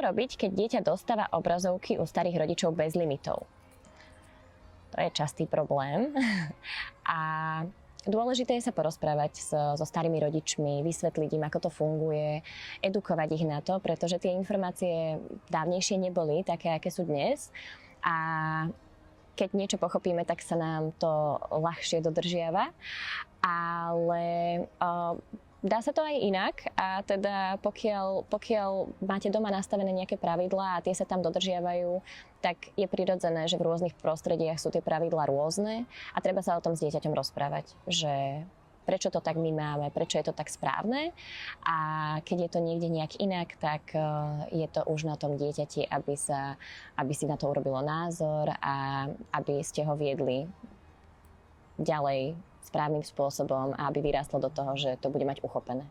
Čo robiť, keď dieťa dostáva obrazovky u starých rodičov bez limitov? To je častý problém. A dôležité je sa porozprávať so starými rodičmi, vysvetliť im, ako to funguje, edukovať ich na to, pretože tie informácie dávnejšie neboli také, aké sú dnes. A keď niečo pochopíme, tak sa nám to ľahšie dodržiava. Ale dá sa to aj inak a teda pokiaľ máte doma nastavené nejaké pravidlá a tie sa tam dodržiavajú, tak je prirodzené, že v rôznych prostrediach sú tie pravidlá rôzne a treba sa o tom s dieťaťom rozprávať, že prečo to tak my máme, prečo je to tak správne a keď je to niekde nejak inak, tak je to už na tom dieťati, aby si na to urobilo názor a aby ste ho viedli ďalej správnym spôsobom a aby vyrástlo do toho, že to bude mať uchopené.